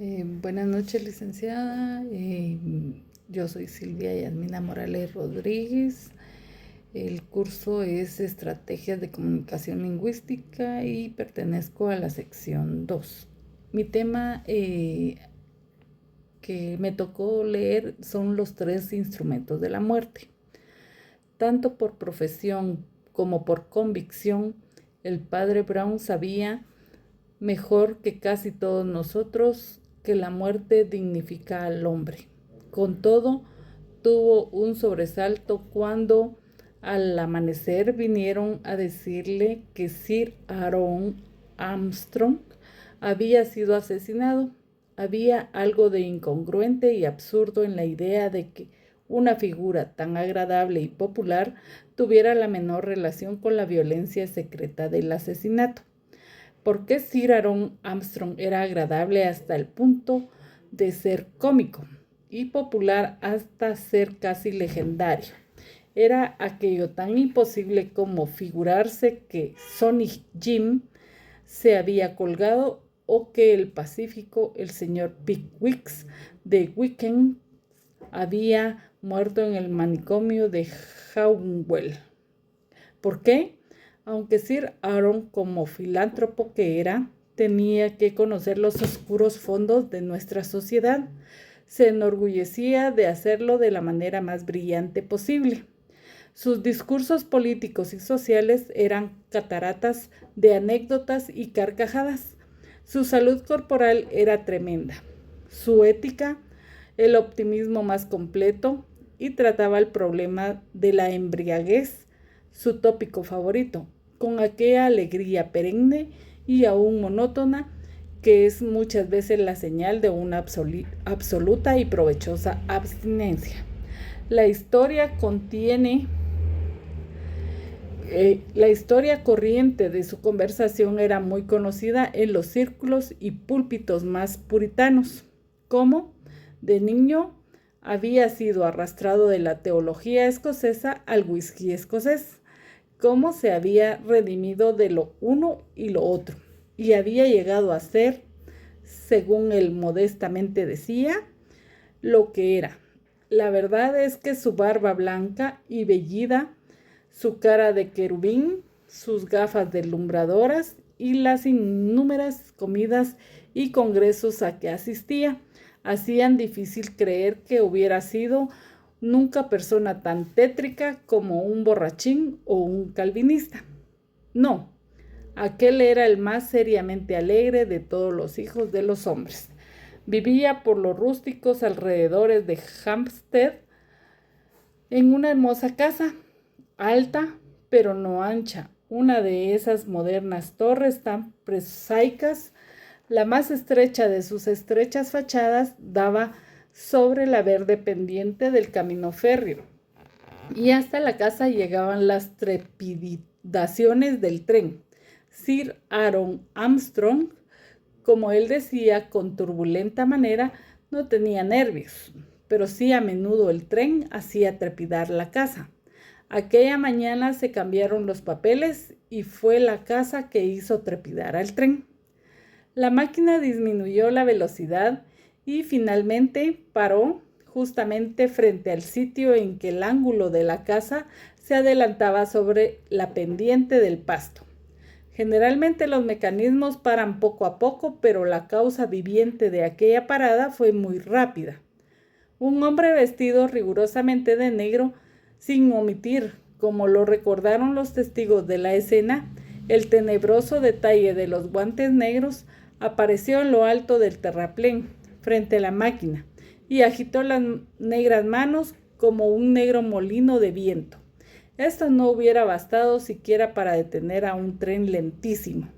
Buenas noches, licenciada. Yo soy Silvia Yasmina Morales Rodríguez. El curso es Estrategias de Comunicación Lingüística y pertenezco a la sección 2. Mi tema que me tocó leer son los 3 instrumentos de la muerte. Tanto por profesión como por convicción, el padre Brown sabía mejor que casi todos nosotros que la muerte dignifica al hombre. Con todo, tuvo un sobresalto cuando al amanecer vinieron a decirle que Sir Aaron Armstrong había sido asesinado. Había algo de incongruente y absurdo en la idea de que una figura tan agradable y popular tuviera la menor relación con la violencia secreta del asesinato. ¿Por qué Sir Aaron Armstrong era agradable hasta el punto de ser cómico y popular hasta ser casi legendario? Era aquello tan imposible como figurarse que Sonny Jim se había colgado o que el pacífico, el señor Pickwick de Wickham, había muerto en el manicomio de Hownwell. ¿Por qué? Aunque Sir Aaron, como filántropo que era, tenía que conocer los oscuros fondos de nuestra sociedad, se enorgullecía de hacerlo de la manera más brillante posible. Sus discursos políticos y sociales eran cataratas de anécdotas y carcajadas. Su salud corporal era tremenda. Su ética, el optimismo más completo, y trataba el problema de la embriaguez, su tópico favorito, con aquella alegría perenne y aún monótona que es muchas veces la señal de una absoluta y provechosa abstinencia. La historia corriente de su conversación era muy conocida en los círculos y púlpitos más puritanos, como de niño había sido arrastrado de la teología escocesa al whisky escocés, cómo se había redimido de lo uno y lo otro, y había llegado a ser, según él modestamente decía, lo que era. La verdad es que su barba blanca y vellida, su cara de querubín, sus gafas deslumbradoras y las innumerables comidas y congresos a que asistía, hacían difícil creer que hubiera sido nunca persona tan tétrica como un borrachín o un calvinista. No, aquel era el más seriamente alegre de todos los hijos de los hombres. Vivía por los rústicos alrededores de Hampstead en una hermosa casa, alta pero no ancha, una de esas modernas torres tan prosaicas. La más estrecha de sus estrechas fachadas daba sobre la verde pendiente del camino férreo, y hasta la casa llegaban las trepidaciones del tren. Sir Aaron Armstrong, como él decía con turbulenta manera, no tenía nervios, pero sí a menudo el tren hacía trepidar la casa. Aquella mañana se cambiaron los papeles y fue la casa que hizo trepidar al tren. La máquina disminuyó la velocidad y finalmente paró justamente frente al sitio en que el ángulo de la casa se adelantaba sobre la pendiente del pasto. Generalmente los mecanismos paran poco a poco, pero la causa viviente de aquella parada fue muy rápida. Un hombre vestido rigurosamente de negro, sin omitir, como lo recordaron los testigos de la escena, el tenebroso detalle de los guantes negros, apareció en lo alto del terraplén, frente a la máquina, y agitó las negras manos como un negro molino de viento. Esto no hubiera bastado siquiera para detener a un tren lentísimo,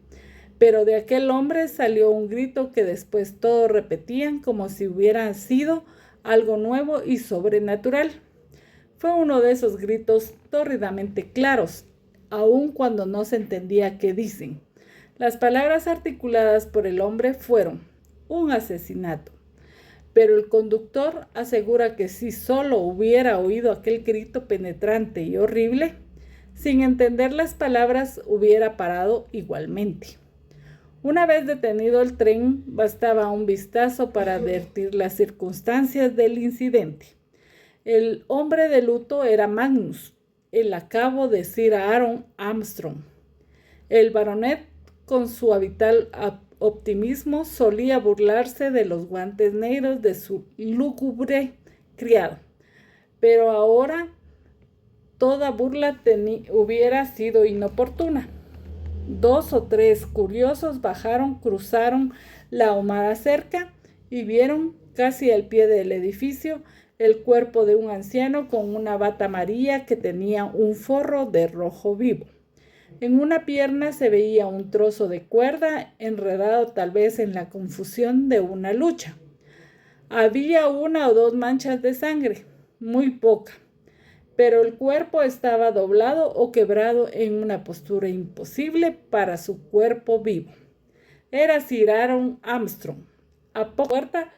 pero de aquel hombre salió un grito que después todos repetían como si hubiera sido algo nuevo y sobrenatural. Fue uno de esos gritos tórridamente claros, aun cuando no se entendía qué dicen. Las palabras articuladas por el hombre fueron un asesinato, pero el conductor asegura que si solo hubiera oído aquel grito penetrante y horrible, sin entender las palabras hubiera parado igualmente. Una vez detenido el tren, bastaba un vistazo para advertir las circunstancias del incidente. El hombre de luto era Magnus, el lacabo de Sir Aaron Armstrong. El baronet, con su habitual optimismo, solía burlarse de los guantes negros de su lúgubre criado, pero ahora toda burla hubiera sido inoportuna. 2 o 3 curiosos bajaron, cruzaron la ahumada cerca y vieron casi al pie del edificio el cuerpo de un anciano con una bata amarilla que tenía un forro de rojo vivo. En una pierna se veía un trozo de cuerda enredado tal vez en la confusión de una lucha. Había 1 o 2 manchas de sangre, muy poca, pero el cuerpo estaba doblado o quebrado en una postura imposible para su cuerpo vivo. Era Sir Aaron Armstrong. A poca puerta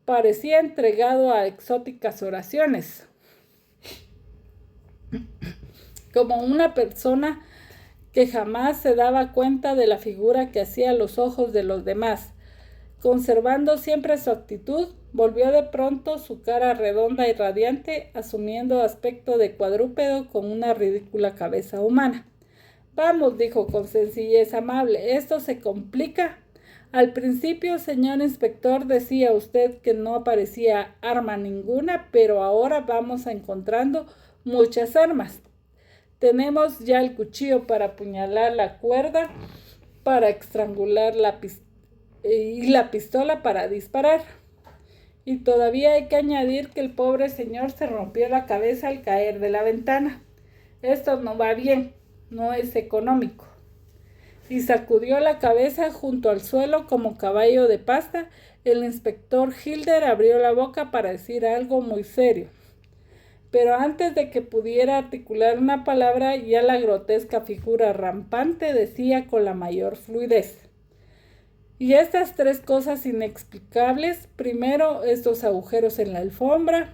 parecía entregado a exóticas oraciones, como una persona que jamás se daba cuenta de la figura que hacía a los ojos de los demás. Conservando siempre su actitud, volvió de pronto su cara redonda y radiante, asumiendo aspecto de cuadrúpedo con una ridícula cabeza humana. Vamos, dijo con sencillez amable, esto se complica. Al principio, señor inspector, decía usted que no aparecía arma ninguna, pero ahora vamos encontrando muchas armas. Tenemos ya el cuchillo para apuñalar la cuerda, para estrangular y la pistola para disparar. Y todavía hay que añadir que el pobre señor se rompió la cabeza al caer de la ventana. Esto no va bien, no es económico. Y sacudió la cabeza junto al suelo como caballo de pasta. El inspector Hilder abrió la boca para decir algo muy serio. Pero antes de que pudiera articular una palabra, ya la grotesca figura rampante decía con la mayor fluidez: y estas 3 cosas inexplicables, primero, estos agujeros en la alfombra,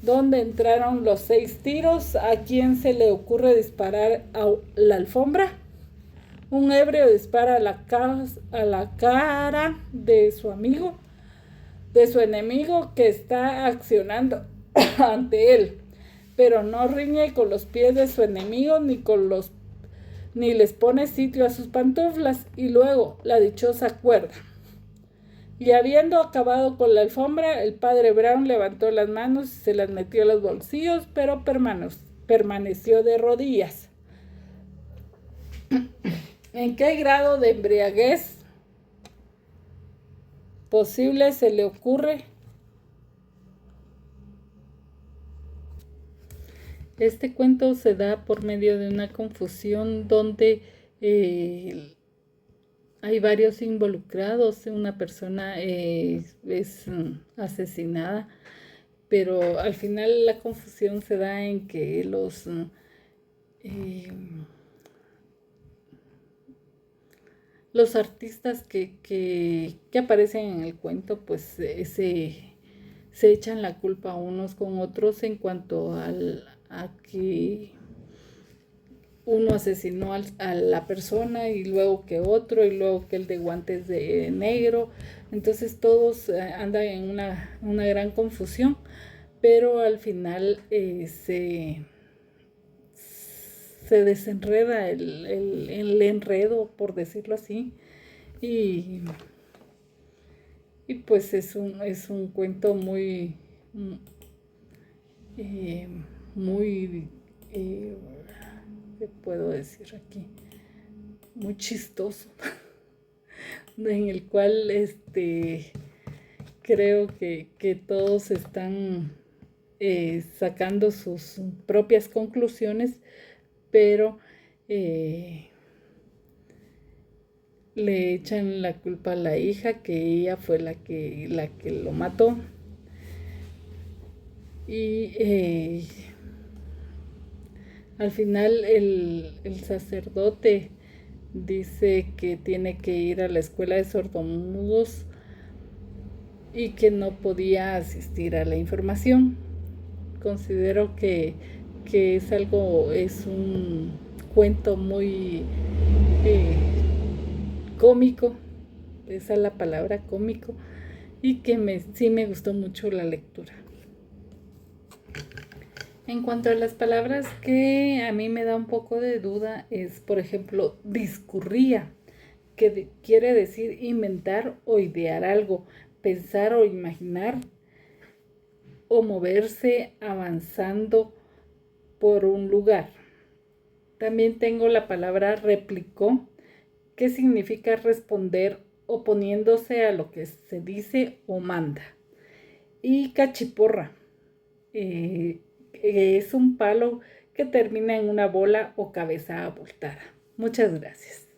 donde entraron los 6 tiros, ¿a quién se le ocurre disparar a la alfombra? Un ebrio dispara a la cara de su enemigo que está accionando ante él, pero no riñe con los pies de su enemigo ni les pone sitio a sus pantuflas. Y luego la dichosa cuerda. Y habiendo acabado con la alfombra, el padre Brown levantó las manos y se las metió a los bolsillos, pero permaneció de rodillas. ¿En qué grado de embriaguez posible se le ocurre? Este cuento se da por medio de una confusión donde hay varios involucrados. Una persona es asesinada, pero al final la confusión se da en que los artistas que aparecen en el cuento pues se echan la culpa unos con otros en cuanto a que uno asesinó a la persona y luego que otro y luego que el de guantes de negro. Entonces todos andan en una gran confusión, pero al final se desenreda el enredo, por decirlo así, y pues es un cuento muy ¿qué puedo decir aquí? Muy chistoso, en el cual creo que todos están sacando sus propias conclusiones, pero le echan la culpa a la hija, que ella fue la que lo mató. Y al final el sacerdote dice que tiene que ir a la escuela de sordomudos y que no podía asistir a la información. Considero que es un cuento muy cómico, esa es la palabra, cómico, y que sí me gustó mucho la lectura. En cuanto a las palabras que a mí me da un poco de duda es, por ejemplo, discurría, que quiere decir inventar o idear algo, pensar o imaginar o moverse avanzando por un lugar. También tengo la palabra replicó, que significa responder oponiéndose a lo que se dice o manda. Y cachiporra, es un palo que termina en una bola o cabeza abultada. Muchas gracias.